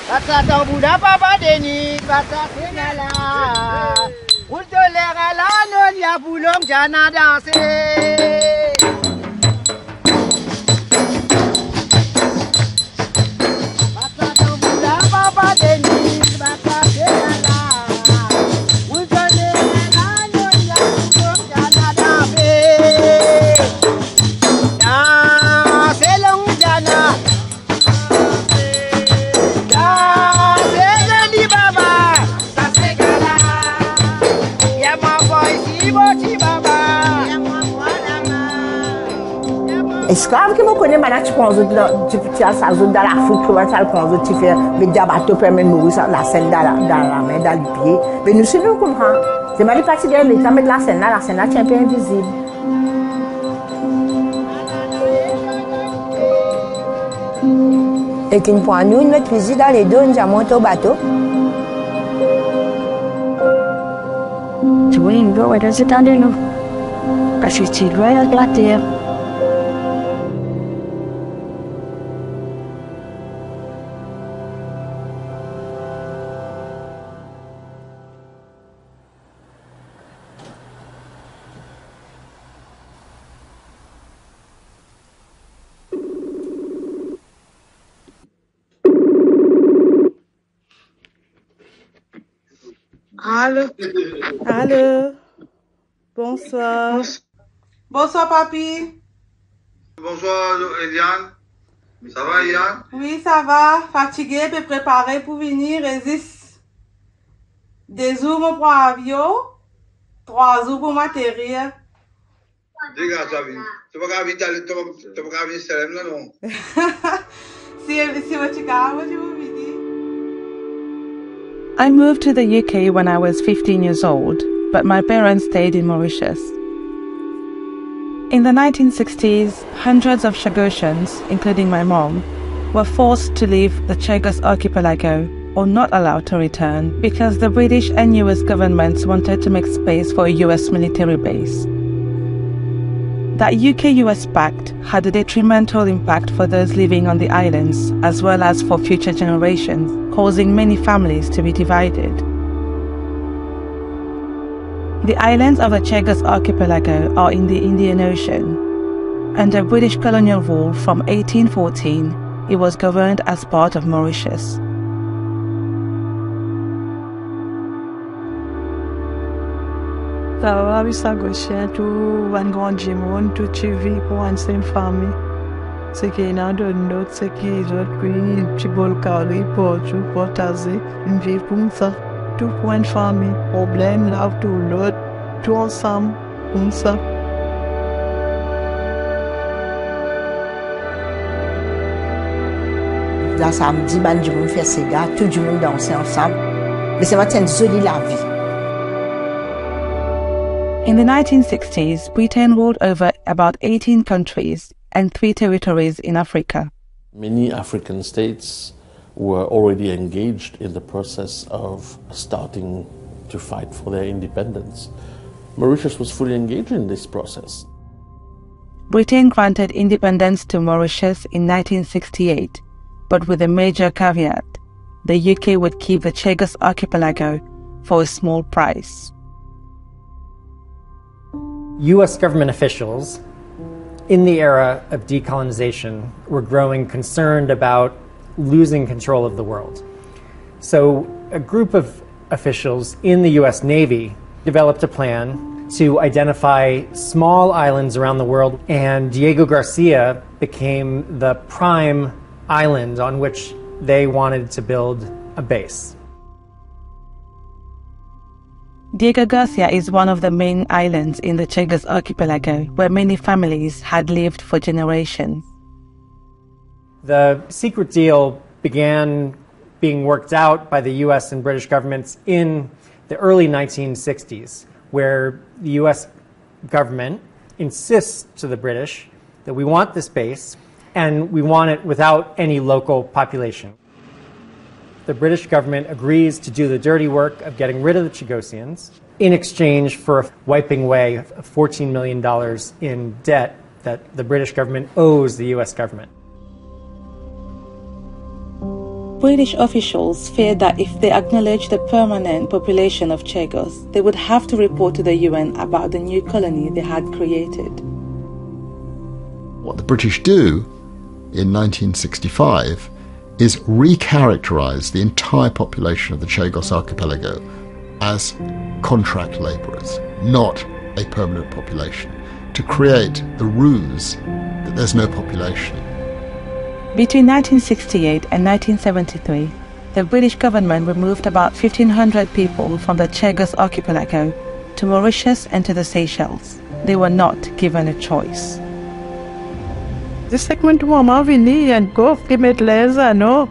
Bata tambuda papa deni, bata senala. Ultolera la non ya boulong jana danser. Bata tambuda papa deni, bata senala. Ultolera la non ya boulong jana danser. Danser long jana. Esclave que me connaît maintenant, tu prends tu as ça zone dans l'Afrique, tu vas le prendre, tu fais mais d'abattre permet de mourir la scène dans la main, dans le pied. Mais nous nous comprenons. C'est mal fatigué, l'État met la scène là, tu es un peu invisible. Et qu'une fois nous notre visite dans les deux, nous avons monté au bateau. Tu vois, une fois, ouais, c'est tendu nous. Parce que tu dois avec la terre. Allô? Allô? Bonsoir. Bonsoir, papy. Bonsoir, Eliane. Ça va, Eliane? Oui, ça va. Fatigué, mais préparé pour venir. Résiste. Des jours pour prendre avion. 3 jours pour m'atterrir. Regarde, ça vient. Tu vas pas venir Salem, là, non? Si tu as, what you will be. I moved to the UK when I was 15 years old, but my parents stayed in Mauritius. In the 1960s, hundreds of Chagosians, including my mom, were forced to leave the Chagos archipelago or not allowed to return because the British and US governments wanted to make space for a US military base. That UK-US pact had a detrimental impact for those living on the islands as well as for future generations, causing many families to be divided. The islands of the Chagos archipelago are in the Indian Ocean. Under British colonial rule from 1814, it was governed as part of Mauritius. Ça va, oui, ça gauche, tout van grand jimon, tout tu vis pour une seule famille. C'est qu'il y a d'autres, c'est qu'il y a d'autres, puis tu peux le carrer, pour tu partager, une vie comme ça. Tout pour une famille, problème, là, tout l'autre, tout ensemble, comme ça. Là, samedi, ben, du monde fait ses gars, tout le monde danse ensemble. Mais c'est vraiment jolie la vie. In the 1960s, Britain ruled over about 18 countries and 3 territories in Africa. Many African states were already engaged in the process of starting to fight for their independence. Mauritius was fully engaged in this process. Britain granted independence to Mauritius in 1968, but with a major caveat: the UK would keep the Chagos archipelago for a small price. US government officials in the era of decolonization were growing concerned about losing control of the world. So a group of officials in the US Navy developed a plan to identify small islands around the world, and Diego Garcia became the prime island on which they wanted to build a base. Diego Garcia is one of the main islands in the Chagos archipelago where many families had lived for generations. The secret deal began being worked out by the US and British governments in the early 1960s, where the US government insists to the British that we want this base and we want it without any local population. The British government agrees to do the dirty work of getting rid of the Chagosians in exchange for wiping away $14 million in debt that the British government owes the US government. British officials feared that if they acknowledged the permanent population of Chagos, they would have to report to the UN about the new colony they had created. What the British do in 1965 is recharacterize the entire population of the Chagos archipelago as contract labourers, not a permanent population, to create the ruse that there's no population. Between 1968 and 1973, the British government removed about 1,500 people from the Chagos archipelago to Mauritius and to the Seychelles. They were not given a choice. C'est que mon maman venait et encore qui met les anneaux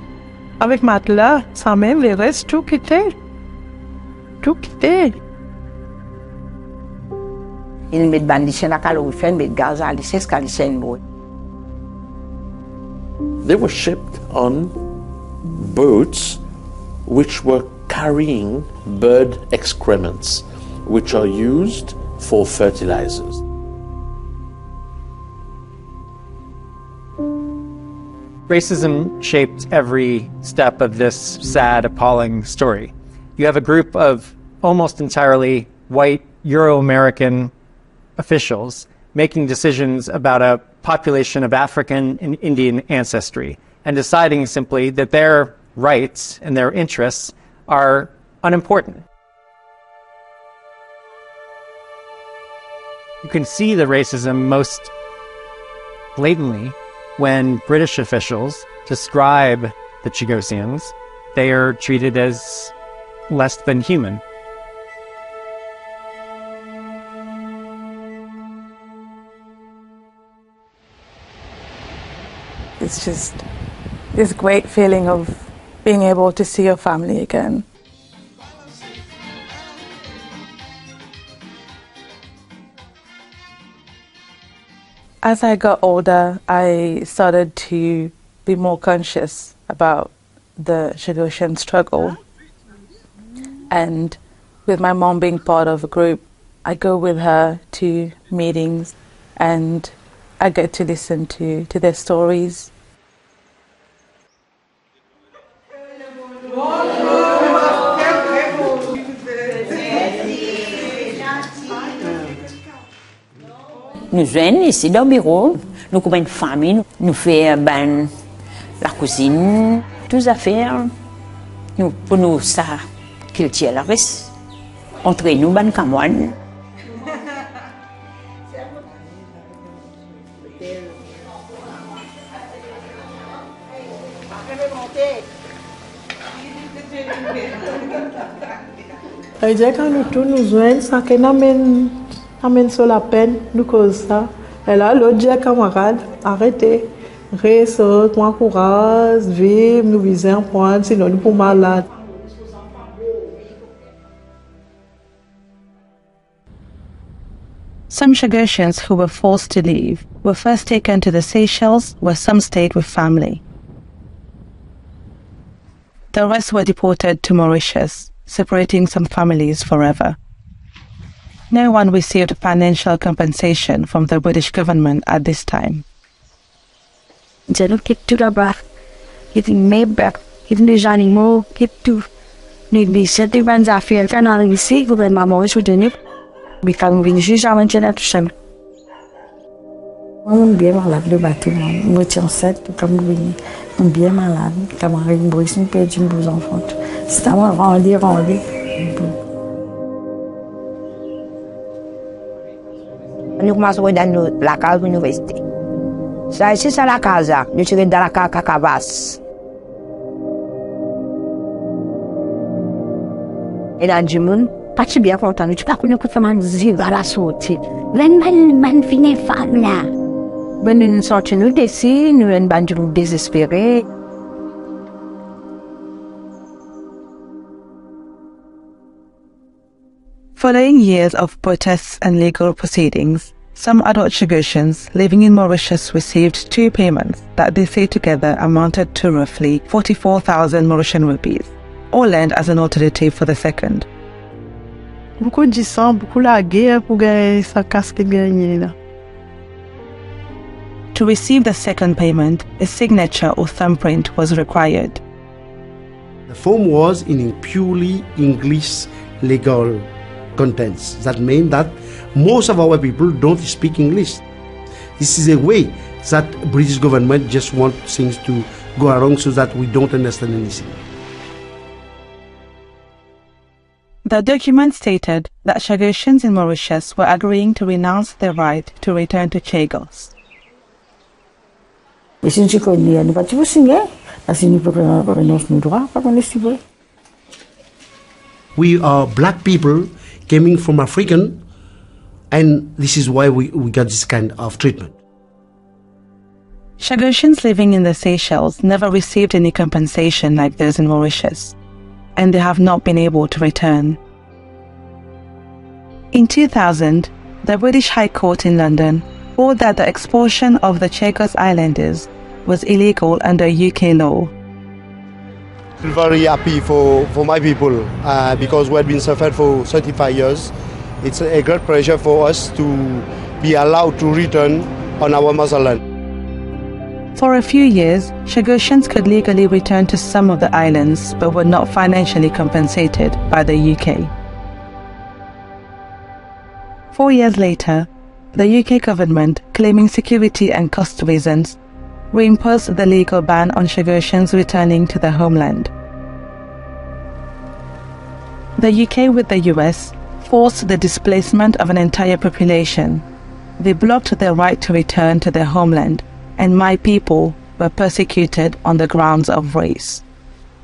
avec matelas, sa mère les reste tout quitté. Tout quitté. Il met bandichin la calorifère, met gaz à lycée, ce qu'il y a. They were shipped on boats which were carrying bird excrements, which are used for fertilizers. Racism shaped every step of this sad, appalling story. You have a group of almost entirely white Euro-American officials making decisions about a population of African and Indian ancestry and deciding simply that their rights and their interests are unimportant. You can see the racism most blatantly when British officials describe the Chagosians. They are treated as less than human. It's just this great feeling of being able to see your family again. As I got older, I started to be more conscious about the Chagosian struggle. And with my mom being part of a group, I go with her to meetings and I get to listen to their stories. Nous venons ici dans le bureau, nous comme une famille, nous faisons la cuisine, toutes les affaires. Nous, pour nous, ça, qu'il tient la reste. Entre nous, ben camoine. Je dis quand nous tous nous joignons, ça que amène sur la peine, nous cause ça. Et là, l'autre dit camarade, arrêtez. Reste, prends courage, vive, nous visons prendre, sinon nous sommes malades. Some Chagosians who were forced to leave were first taken to the Seychelles, where some stayed with family. The rest were deported to Mauritius, separating some families forever. No one received financial compensation from the British government at this time. Je nous quitte tout là-bas, quitte mes bêtes, quitte les animaux, quitte tout. Nous disons des bonnes affaires quand on arrive ici, vous êtes maman, je vous donne. Mais quand nous venons juste avant de tout ça. Moi, je suis bien malade le bateau. Je suis enceinte, comme vous venez. Je suis bien malade. Quand on arrive, je suis perdu mes enfants. C'est à moi de rendre. Nous commençons dans la case de l'université. Ça, ici, c'est la casa. Nous sommes dans la case Cacabas. Et dans le monde, pas si bien content. Nous ne sommes pas connus pour faire à la sortie. Même fine femme là. Nous sortons nous d'ici, nous sommes désespérés. Following years of protests and legal proceedings, some adult Chagosians living in Mauritius received two payments that they say together amounted to roughly 44,000 Mauritian rupees, all lent as an alternative for the second. Beaucoup de sang, beaucoup la guerre pour gagner sa casque gagnée là. To receive the second payment, a signature or thumbprint was required. The form was in a purely English legal contents. That means that most of our people don't speak English. This is a way that British government just want things to go around so that we don't understand anything. The document stated that Chagosians in Mauritius were agreeing to renounce their right to return to Chagos. We are black people coming from African, and this is why we got this kind of treatment. Chagosians living in the Seychelles never received any compensation like those in Mauritius, and they have not been able to return. In 2000, the British High Court in London ruled that the expulsion of the Chagos Islanders was illegal under UK law. I'm very happy for my people because we have been suffered for 35 years. It's a great pleasure for us to be allowed to return on our motherland. For a few years, Chagosians could legally return to some of the islands but were not financially compensated by the UK. 4 years later, the UK government, claiming security and cost reasons, reimposed the legal ban on Chagosians returning to their homeland. The UK, with the US, forced the displacement of an entire population. They blocked their right to return to their homeland, and my people were persecuted on the grounds of race.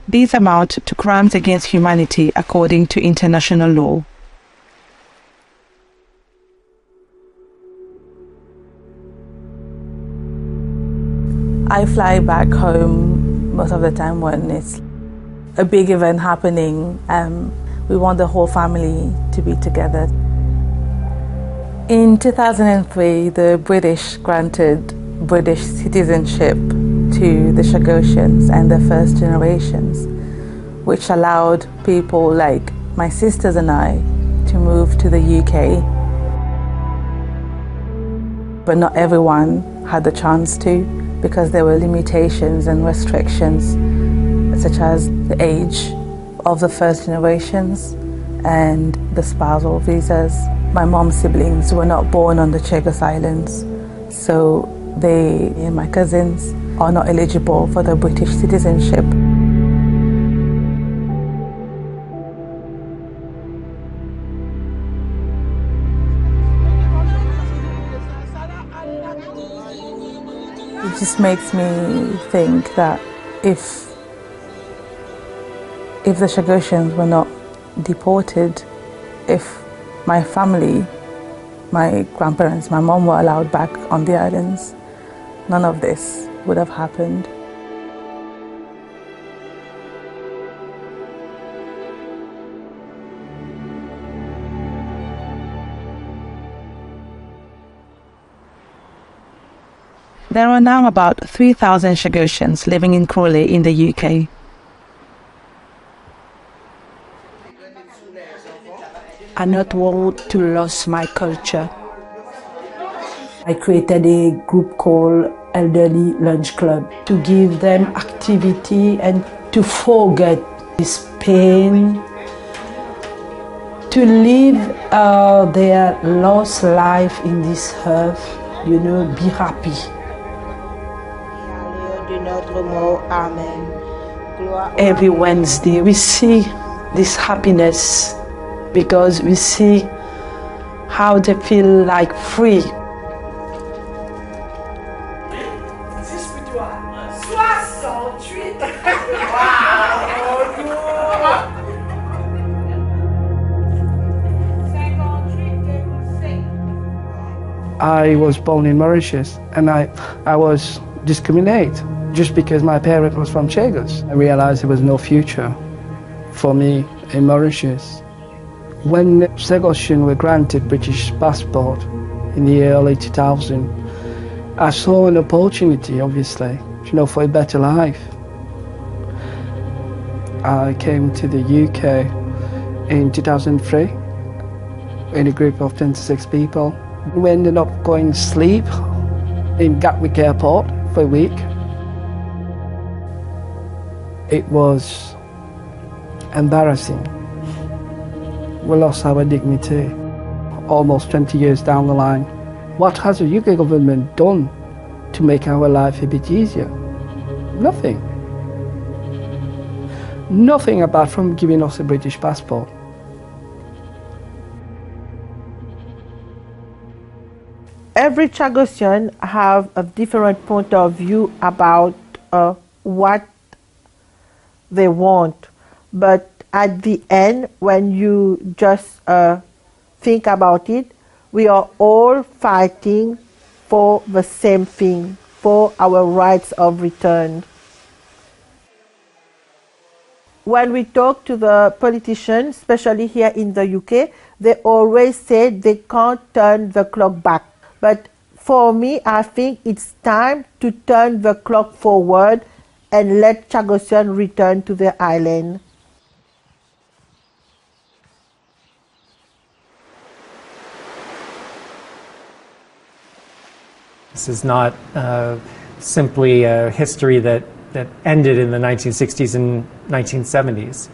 These amount to crimes against humanity according to international law. I fly back home most of the time when it's a big event happening. We want the whole family to be together. In 2003, the British granted British citizenship to the Chagosians and the first generations, which allowed people like my sisters and I to move to the UK. But not everyone had the chance to, because there were limitations and restrictions, such as the age of the first generations and the spousal visas. My mom's siblings were not born on the Chagos Islands, so they and my cousins are not eligible for the British citizenship. It just makes me think that if the Chagosians were not deported, if my family, my grandparents, my mom were allowed back on the islands, none of this would have happened. There are now about 3,000 Chagosians living in Crawley in the UK. I not want to lose my culture. I created a group called Elderly Lunch Club to give them activity and to forget this pain, to live their lost life in this earth, be happy. Every Wednesday we see this happiness because we see how they feel like free. I was born in Mauritius and I was discriminated just because my parent was from Chagos. I realized there was no future for me in Mauritius. When Chagosians were granted British passport in the early 2000s, I saw an opportunity, obviously, for a better life. I came to the UK in 2003 in a group of 26 people. We ended up going to sleep in Gatwick Airport for a week. It was embarrassing. We lost our dignity almost 20 years down the line. What has the UK government done to make our life a bit easier? Nothing. Nothing apart from giving us a British passport. Every Chagosian have a different point of view about what they want. But at the end, when you just think about it, we are all fighting for the same thing, for our rights of return. When we talk to the politicians, especially here in the UK, they always say they can't turn the clock back. But for me, I think it's time to turn the clock forward and let Chagosian return to their island. This is not simply a history that ended in the 1960s and 1970s.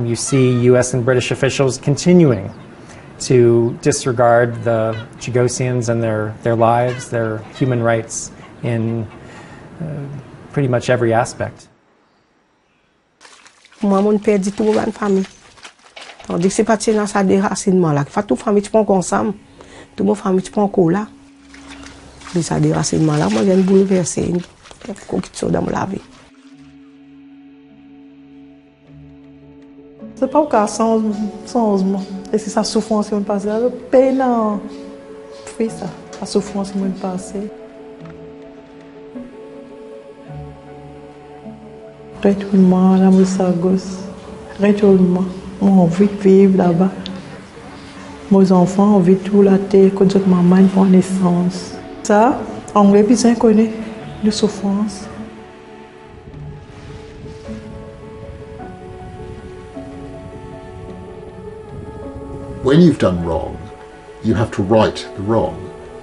You see US and British officials continuing to disregard the Chagosians and their lives, their human rights in pretty much every aspect. Moi, mon père dit tout la famille. Tandis que c'est parti dans sa déracinement là. Faut tout famille tu prends ensemble. Tout mon famille tu prends encore là. Mais ça déracinement là, moi viens bouleverser. Faut qu'il soit dans la vie. C'est pas au cas sans et c'est sa souffrance qui me passe là, le peine fait ça, la souffrance qui me passe. Retournement, la Chagos, retournement, on envie de vivre là-bas. Mes enfants ont envie de tout la terre, quand je maman pour naissance. Ça, anglais puis inconnu de souffrance. When you've done wrong, you have to right the wrong.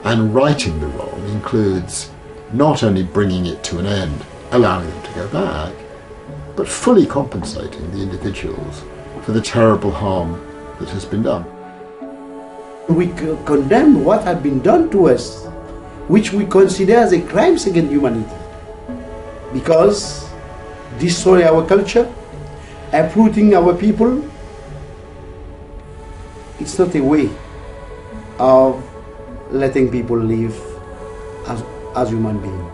And righting the wrong includes not only bringing it to an end, allowing them to go back, but fully compensating the individuals for the terrible harm that has been done. We condemn what had been done to us, which we consider as a crime against humanity, because destroy our culture, uprooting our people. It's not a way of letting people live as human beings.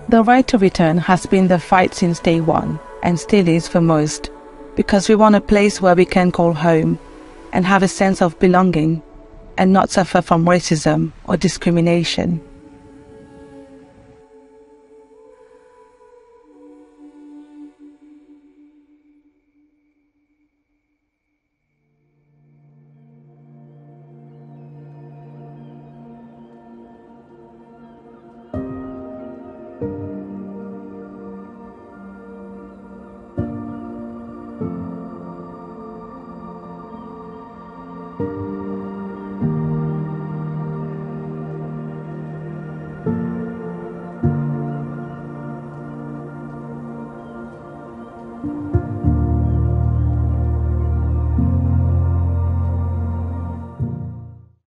The right to return has been the fight since day one, and still is for most, because we want a place where we can call home and have a sense of belonging and not suffer from racism or discrimination.